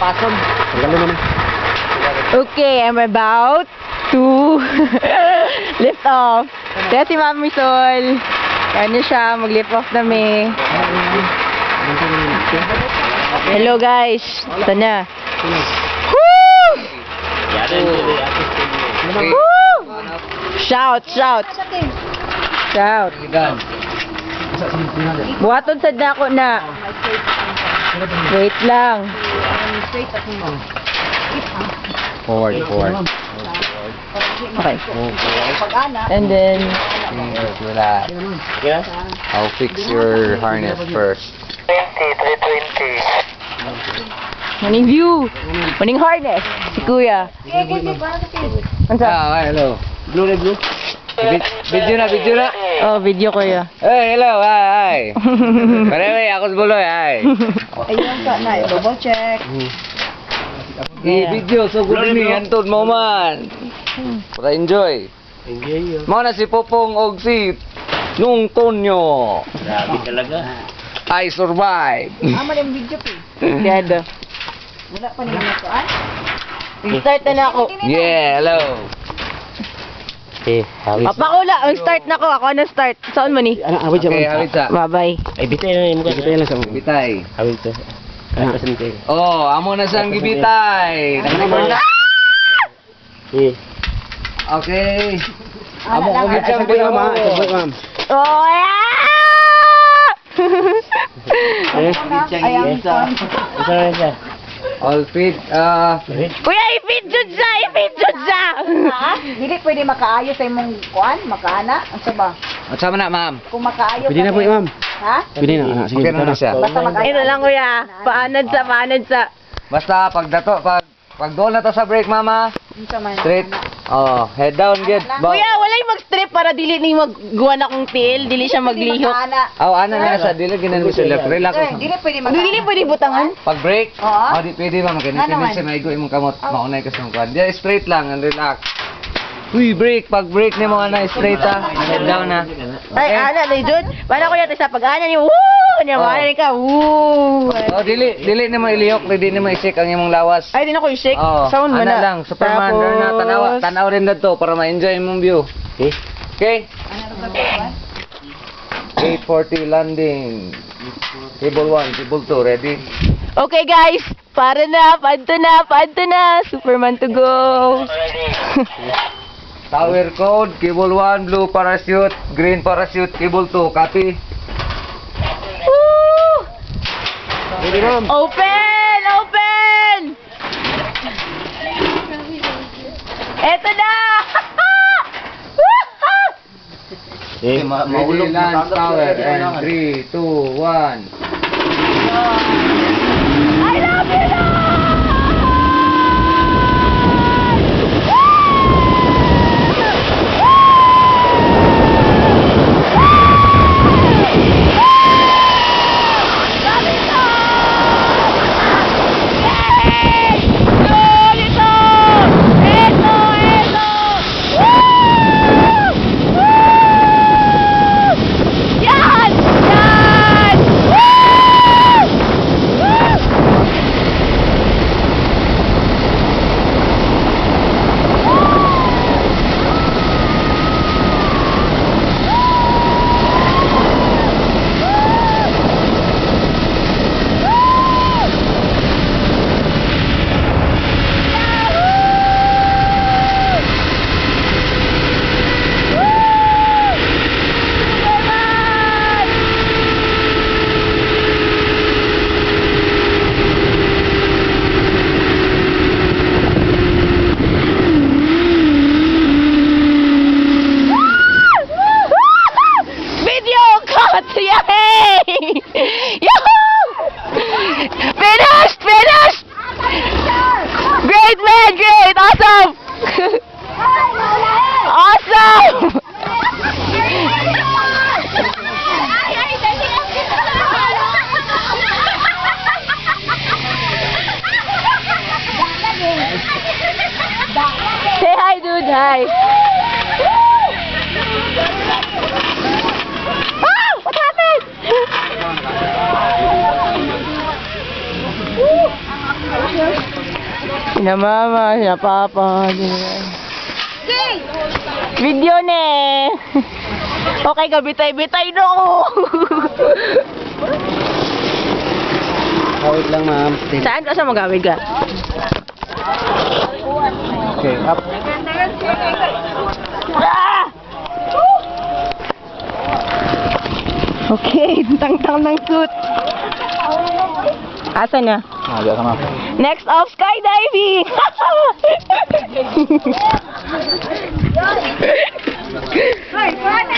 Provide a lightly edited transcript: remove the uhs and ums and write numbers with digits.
pason. Tagalo naman. Okay, I'm about to lift off. Kaya si Mami Sol. Kaya niya siya, mag-lift off na may. Hello guys. Ito na. Woo! Woo! Shout, shout. Shout. Buhaton sa dako na. Wait lang. Forward. Okay. And then, Relax. I'll fix your harness first. maning view. Maning harness. Si Kuya. Ansa? Hello. Blue. Video na. Oh, video Kuya. Hey, hello. Hi. Pare, ako si Buloy. Hi. Ayun ka na, double check. Video so good ni antod mo man. Para enjoy. Mo na si Popong og si Nung Tonyo. Grabe talaga. I survive. Ama yung video po. Yada. Wala pa naman ito, ah? Start na ako. Yeah, hello. Papakula, ang start na ko. Ako na start. Saan mo ni? Okay, hawid sa. Bye-bye. Ay, bitay na yung Bitay lang sa bitay. Awit to. Kasan tayo. Oh, amo na sang gibitay. Okay. Amo ko gitsang ko ma'am. Oh, yeah! Ayan, Isa na isa. All fit. Kuya, i-feed sa! ha? Dili pwede makaayo sa imong kuan, makaana. Ang saba. At sama na ma'am. Kung makaayo Pwede na po, ma'am. Ha? Pwede na. Sige, na siya. Basta mag-ayo. Ito lang kuya. Paanad sa. Basta pag doon na to sa break mama. Unsa man. Straight. Oh, head down good. Kuya, walay mag-strip para dili ni magguwan akong tiil. Dili siya maglihok. Makaana. Ano na sa dili ginan mo sila. Relax. Dili pwede makaana. Dili pwede butangan. Pag break, Oo. di pwede ma'am. Kaya Ano nasa maigo imong kamot. Maunay ka sa kuan. Di straight lang and relax. Uy, break. Pag break ni mo na straight head down na. Ay, ana, na Jud. Paano kuya sa pag-ana ni woo! Nya Oh. ni ka. Woo! Oh, dili ni mo ilihok, di ni mo i-shake ang imong lawas. Ay, di na ko i-shake. Oh, Sound man ana na. lang, Superman, Tapos- tanaw rin na to para ma-enjoy mong view. Okay. Okay? 840 landing. Table 1, table 2, ready? Okay guys, para na, paadto na. Superman to go. Tower code, cable 1, blue parachute, green parachute, cable 2, copy. Woo! Ready, ma'am? Open! Eto na! Okay. Ready, launch tower, and 3, 2, 1. I love you, Lord! Say hi, dude. Hi. Ah! What happened? Sina mama, sina papa. Video ne. Okay ka, bitay-bitay no. Wait lang, ma'am. Saan ka sa magawid ka? Okay, up. Ah! Okay, tang-tang ng suit. Asa na? Diyan ka, ma'am. Next off, skydiving! Ay, paano